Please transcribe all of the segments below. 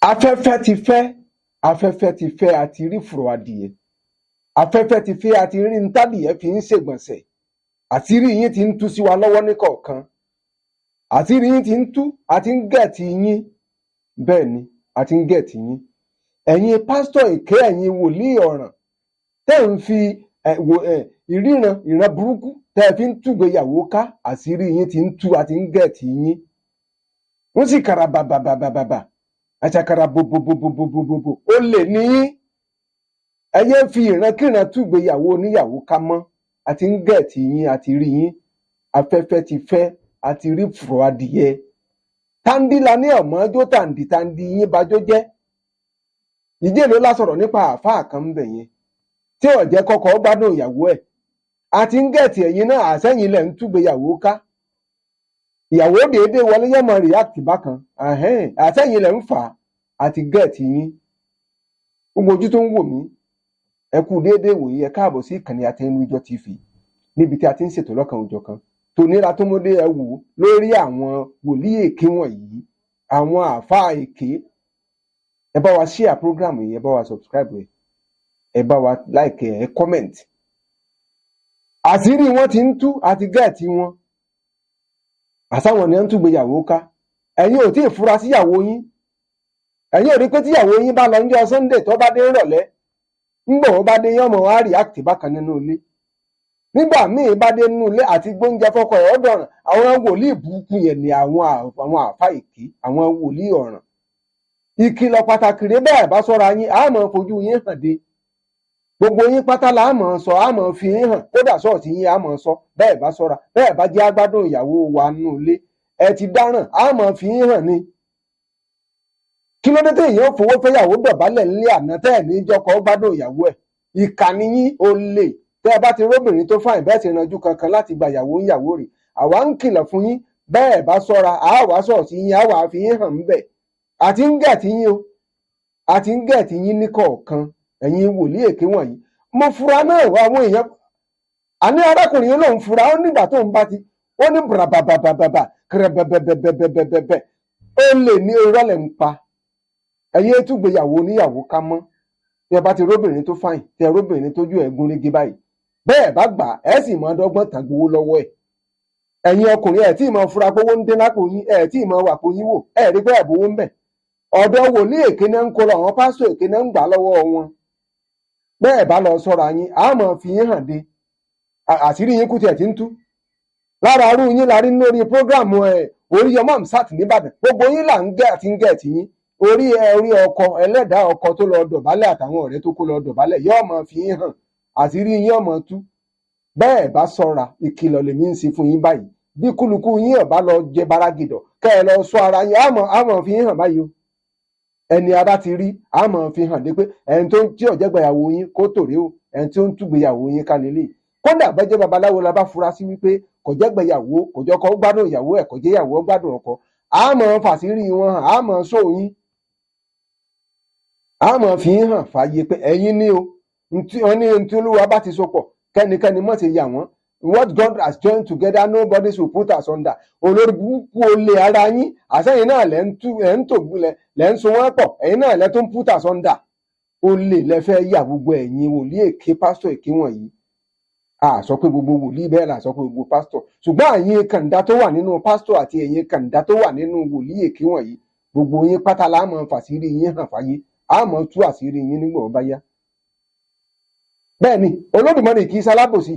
afẹ́fẹ́ ti fẹ́ àti rí fùrọ̀ adìyẹ afẹ́fẹ́ ti fẹ́ àti rí ntádìyẹ fi ń ṣègbọ̀nsẹ̀ àṣírí yín ti ń tú sí wa lọ́wọ́ ní kọ̀ọ̀kan àṣírí yín ti ń tú àti ń gẹ̀ẹ́tì yín bẹ́ẹ̀ ni àti ń gẹ̀ẹ́tì yín ẹ̀yin pásítọ̀ èké ẹ̀yin wòlíì ọ̀ràn tẹ́ ń fi ìran burúkú tẹ́ fi ń túgbéyàwó ká àṣírí yín ti ń tú àti ń gẹ̀ẹ́tì yín wọ́n sì kàrà bàbàbàbàbà àṣàkàrà bòbòbòbòbòbò ó lè ní yín ẹyẹ fi ìrankíran túgbéyàwó oníyàwó ká mọ́ àti ń gẹ̀ẹ́tì yín àti rí yín afẹ́fẹ́ ti fẹ́ àti rí fùrọ̀ adìyẹ tándíla ní ọ̀mọ́jó tàǹdìtàǹdì yín bajó jẹ́ ìjẹ́ ló lásọ̀rọ̀ nípa àáfàá kan ń bẹ̀ yẹn tí ó jẹ́ kọ́kọ́ gbádùn ìyàwó ẹ̀ àti ń gẹ̀ẹ́tì ẹ̀yin náà àsẹ́yìn lẹ̀ ń túgbéyàwó ká ìyàwó déédé wọlé yọmọ react bákan àsẹ́yìn lẹ̀ ń fà á àti gẹ̀ẹ́tì yín gbogbo ojú tó ń wò mí ẹ kú déédé wòye ẹ káàbọ̀ sí ìkànnì Àtẹnujọ TV níbi tí a ti ń ṣètò lọ́kan òjọ̀kan tòníra tó mọ́dé ẹ wò lórí àwọn wòlíì èké wọ̀nyí àwọn àáfàá èké ẹ bá wa share program yìí ẹ bá wa subscribe ẹ bá wa like ẹ comment àṣírí wọn ti ń tú àti gẹ̀ẹ́tì wọn àsáwọn ni ẹ ń túgbéyàwó ká ẹ̀yin ò tí ì fura síyàwó yín ẹ̀yin ò rí pé tíyàwó yín bá lọ ń jọ Sunday tó bá dé rọ̀lẹ́ ńgbà ó bá dé yọmọ wá react bákan nínú ilé nígbà míì bá dé nínú ilé àti gbóúnjẹ fọkọ ẹ̀ ọ̀dọ̀ràn àwọn wòlíì burúkú yẹn ni àwọn àáfàá èké àwọn wòlíì ọ̀ràn ìkìlọ̀ pàtàkì rẹ bẹ́ẹ̀ bá sọ́ra yín a máa fojú yín hàn dé gbogbo yín pátá la máa sọ a máa fi yín hàn kódà ṣọ́ọ̀ṣì yín a máa sọ bẹ́ẹ̀ bá sọ́ra bẹ́ẹ̀ bá jẹ́ agbádùn ìyàwó wa nínú ilé ẹ ti dáràn a máa fi yín hàn ni kí ló dé tí èèyàn fowó fẹ́yàwó dọ̀bálẹ̀ nílé àná tẹ́ ẹ̀ ní jọkọ̀ gbádùn ìyàwó ẹ̀ ìkànnì yín ó lè tẹ́ ẹ bá ti róbìnrin tó fáìn bẹ́ẹ̀ sì ranjú kankan láti gba ìyàwó ìyàwó rẹ̀ àwa ń kìlọ̀ fún yín bẹ́ẹ̀ bá sọ́ra a wá ṣọ́ọ̀ṣì yín a wà fi yín hàn ńbẹ̀ àti ń gẹ̀ẹ́tì yín o àti ń gẹ̀ẹ́tì yín ní kọ̀ọ̀kan ẹ̀yin wòlíì èké wọ̀nyí mo fura náà àwọn èèyàn àní arákùnrin yìí lòun fura ó nígbà tó ń bá ti ó ní bàbàbàbàbà kẹrẹbẹbẹbẹbẹbẹbẹ ó lè ní irọ́ lẹ̀ ń pa ẹ̀yin túgbéyàwó oníyàwó ká mọ́ tí ẹ bá ti róbìnrin tó fáìn tí ẹ róbìnrin tójú ẹ̀ gún régé báyìí bẹ́ẹ̀ bá gbà ẹ sì mọ dọ́gbọ́n tàn gbowó lọ́wọ́ ẹ̀ ẹ̀yin ọkùnrin ẹ̀ tí ì mọ fura pé owó ń dín lápò yín ẹ̀ tí ì mọ wà pò yín wò ẹ̀ rí bẹ́ẹ̀ bówó ń bẹ̀ ọ̀dọ̀ wòlíì èké náà ń kó lọ àwọn pásítọ̀ èké náà ń gbà lọ́wọ́ wọn bẹ́ẹ̀ bá lọ sọ́ra yín a máa fi yín hàn dé àṣírí yín kú tiẹ̀ ti ń tú lára arú yín la rí lórí prógráàmù Oríyọmọ Hamzat nìbàdàn gbogbo yín là ń gẹ́ àti ń gẹ́ tì yín orí ọkọ ẹlẹ́dàá ọkọ tó lọ dọ̀bálẹ̀ àtàwọn ọ̀rẹ́ tó kó lọ dọ̀bálẹ̀ yóò máa fi yín hàn àṣírí yín ó máa tú bẹ́ẹ̀ bá sọ́ra ìkìlọ̀ lèmi ń ṣe fún yín báyìí bí kúlùkù yín ó bá lọ jẹ baragidọ̀ kẹ́ ẹ lọ sọ ara yín a máa fi yín hàn báyìí o ẹni a bá ti rí a máa fi hàn dé pé ẹni tó tí ó jẹ́ gbéyàwó yín kó tòrè o ẹni tí ó ń túgbéyàwó yín ká lélẹ̀ kódà bẹ́jẹ́ babaláwo la bá fura sí wípé kò jẹ́ gbéyàwó kò jẹ́ ọkọ gbádùn ìyàwó ẹ̀ kò jẹ́ ìyàwó gbádùn ọkọ a máa fàṣírí wọn hàn a máa sọ yín a máa fi yín hàn fàyè pé ẹ̀yin ní o wọn ní ohun tí Olúwa bá ti so pọ̀ kẹ́nikẹ́ni má ṣe yà wọ́n what God has joined together nobody should put asunder olórí burúkú olè ara yín àsẹ́yìn náà lẹ́ ń tògbúlẹ̀ lẹ́ ń so wọ́n pọ̀ ẹ̀yin náà lẹ́ tó ń put asunder olè lẹ́fẹ́ yà gbogbo ẹ̀yin wòlíì èké pásítọ̀ èké wọ̀nyí a sọ pé gbogbo wòlíì bẹ́ẹ̀ là sọ pé gbogbo pásítọ̀ ṣùgbọ́n àyìn kàńdá tó wà nínú pásítọ̀ àti ẹ̀yin kàńdá tó wà nínú wòlíì èké wọ̀nyí gbogbo yín pátá la máa fàṣírí yín hàn fáyé a máa tú àṣírí yín nígbà ó bá yá bẹ́ẹ̀ ni Olódùmarè kì í ṣalábòsí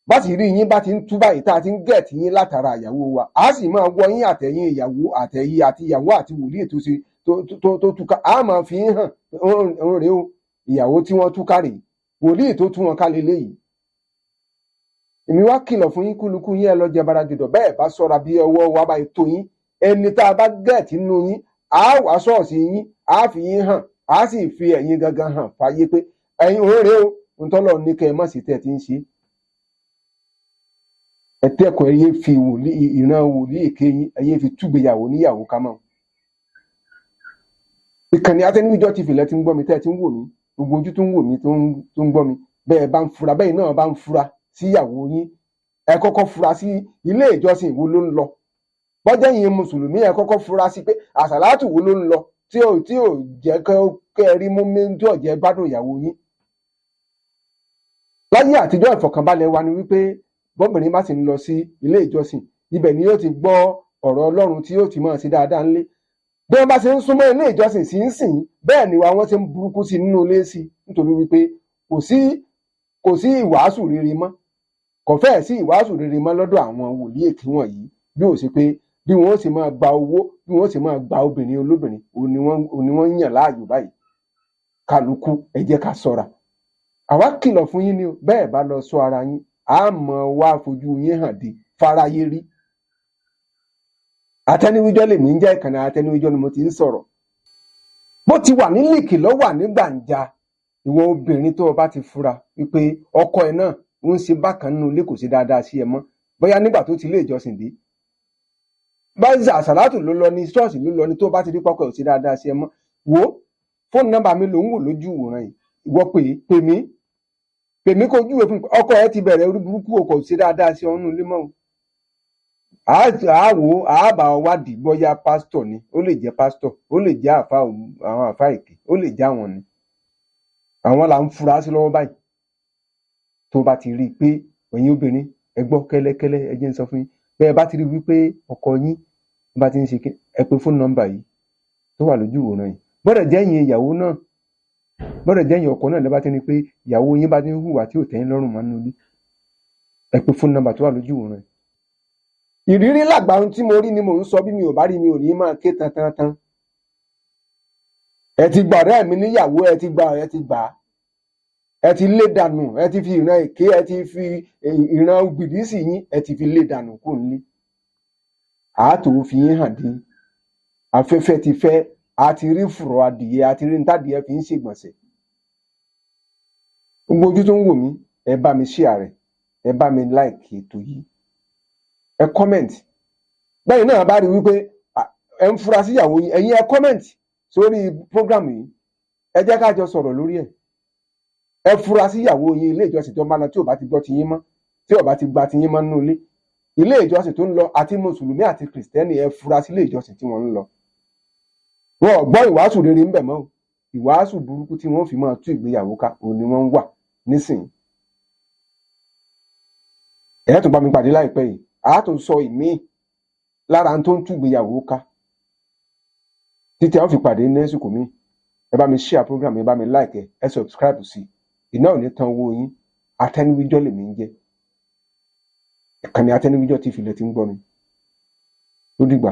bá sì rí yín bá ti ń tú báyìí tá a ti ń gẹ̀ẹ́tì yín látara ìyàwó wa a sì máa wọ yín àtẹ̀yìn ìyàwó àtẹ̀yìn àti ìyàwó àti wòlíì tó ṣe tó túká a máa fi hàn òun rèé o ìyàwó tí wọ́n túká rèé wòlíì tó tú wọn ká lélẹ́yìí èmi wá kìlọ̀ fún yín kúlukú yín ẹ lọ jẹ baragidọ̀ bẹ́ẹ̀ bá sọ́ra bí ọwọ́ wa bá tó yín ẹni tá a bá gẹ̀ẹ́tì nínú yín a wá ṣọ́ọ̀ṣì yín a fi yín hàn a sì fi ẹ̀yin gangan hàn fàyè pé ẹ̀yin òun rèé o ntọ́lọ́ ní kẹ́ ẹ má sì tẹ̀ tí ń ṣe ẹ tẹ́kọ̀ọ́ ẹyẹ fi ìran wòlíì èké yín ẹyẹ fi túgbéyàwó níyàwó ká mọ́ ìkànnì Àtẹnujọ TV lẹ ti ń gbọ́ mi tẹ́ ẹ ti ń wò mí gbogbo ojú tó ń wò mí tó ń gbọ́ mi bẹ́ẹ̀ bá ń fura bẹ́ẹ̀ náà bá ń fura síyàwó yín ẹ kọ́kọ́ fura sí ilé ìjọsìn wo ló ń lọ bọ́jẹ́ yín mùsùlùmí ẹ kọ́kọ́ fura sí pé àsàlátù wo ló ń lọ tí ò jẹ́ kẹ́ rí mú mi tí ò jẹ́ gbádùn ìyàwó yín. Láyé àtijọ́ ìfọ̀kànbalẹ̀ wa ni wípé bọ́bìnrin bá sì ń lọ sí ilé ìjọsìn ibẹ̀ ni yóò ti gbọ́ ọ̀rọ̀ Ọlọ́run tí yóò ti máa sí dáadáa ńlé. Bí wọ́n bá ṣe ń súnmọ́ ilé ìjọsìn sí ń sìn bẹ́ẹ̀ ni wọ́n ṣe ń burúkú sí nínú ilé sí nítorí wípé kò sí ìwàásù rere mọ́, kò fẹ́ẹ̀ sí ìwàásù rere mọ́ lọ́dọ̀ àwọn wòlíì èké wọ̀nyí bí ó ṣe pé bí wọ́n sì máa gba owó bí wọ́n sì máa gba obìnrin olóbìnrin òun ni wọ́n ń yàn láàyò báyìí. Kálukú ẹ jẹ́ ká ṣọ́ra. Àwa kìlọ̀ fún yín ni o, bẹ́ẹ̀ bá lọ sọ ara yín a mọ̀ wá fojú yín hàn dé fáráyé rí. Àtẹniwíjọ́ lèmi ń jẹ́ ìkànnì Àtẹniwíjọ́ ni mo ti ń sọ̀rọ̀. Bó ti wà ní Ìkìlọ̀ wà ní gbàǹjà ìwọ obìnrin tó o bá ti fura wípé ọkọ ẹ náà ń ṣe bákan nínú ilé kò ṣe dáadáa sí ẹ mọ́ bóyá nígbà tó ti ilé ìjọsìn dé báyìí àṣàlátù ló lọ ní ṣọ́ọ̀ṣì ló lọ ní tó bá ti rí pọ́kọ̀ ò ṣe dáadáa sí ẹ mọ́ wo fóònù nọ́mbà mi ló ń wò lójú ìwòran yìí ìwọ pè mí kó júwe fún ọkọ ẹ ti bẹ̀rẹ̀ orí burúkú o kò ṣe dáadáa sí ọ̀nù ilé mọ́ o. àábà wádìí bóyá pásítọ̀ ni ó lè jẹ́ pásítọ̀ ó lè jẹ́ àwọn àfá èké ó lè jẹ́ àwọn ni àwọn là ń fura sí lọ́wọ́ báyìí. Tó bá ti rí i pé ẹ̀yin obìnrin ẹ gbọ́ kẹ́lẹ́kẹ́lẹ́ ẹ jẹ́ ń sọ fún yín bẹ́ẹ̀ bá ti rí i wípé ọkọ yín bá ti ń ṣe ẹ pè fóònù nọ́mbà yìí tó wà lójú ìwòran yìí bọ́dẹ̀ jẹ́ ẹ̀yin ìyàwó náà bọ́dẹ̀ jẹ́ ẹ̀yin ọkọ náà lẹ́bàá ti ní pé ìyàwó yín bá ti ń hùwà tí ò tẹ́yìn lọ́rùn mọ́ nínú ilé ẹ pè fóònù nọ́mbà tó wà lójú ìwòran yìí. Ìrírí làgbà ohun tí mo rí ni mò ń sọ bí mi ò bá rí mi ò ní máa ké tantan. Ẹ ti gbà ọ̀rẹ́ mi níyàwó ẹ ti gbà ẹ ti lé dànù ẹ ti fi ìran èké ẹ ti fi ìran gbìdísì yín ẹ ti fi lé dànù kò nílé. Àátò fi yín hàn dé afẹ́fẹ́ ti fẹ́ àti rí fùrọ̀ adìyẹ àti rí ntádìyẹ fi ń ṣègbọ̀nsẹ̀. Gbogbo ojú tó ń wò mí ẹ bá mi share rẹ̀ ẹ bá mi like ètò yìí ẹ comment. Bẹ́ẹ̀ náà bá rí wípé ẹ ń fura sí ìyàwó yín ẹ̀yin ẹ comment sórí program yìí ẹ jẹ́ ká jọ sọ̀rọ̀ lórí ẹ̀. Ẹ fura sí ìyàwó yín ilé ìjọsìn tó máa lọ tí ò bá ti gbọ́ ti yín mọ́ tí ò bá ti gba ti yín mọ́ nínú ilé ìjọsìn tó ń lọ àti mùsùlùmí àti kìrìsìtẹ́nì ẹ fura sí ilé ìjọsìn tí wọ́n ń lọ. Wọn ò gbọ́ ìwàásù rere ńbẹ̀ mọ́ o ìwàásù burúkú tí wọ́n fi máa tú ìgbéyàwó ká òun ni wọ́n ń wà nísìnyí. Ẹ tún bá mi pàdé láìpẹ́ yìí a tún sọ ìmíì lára tó ń tú ìgbéyàwó ká títí a ó fi pàdé ní ẹ̀sùn kò mí. Ẹ bá mi share program ẹ bá mi like ẹ subscribe sí iná ò ní tan owó yín Àtẹniwíjọ́ lèmi ń jẹ́ ìkànnì Àtẹniwíjọ́ TV lẹ ti ń gbọ́ mi ó dìgbà.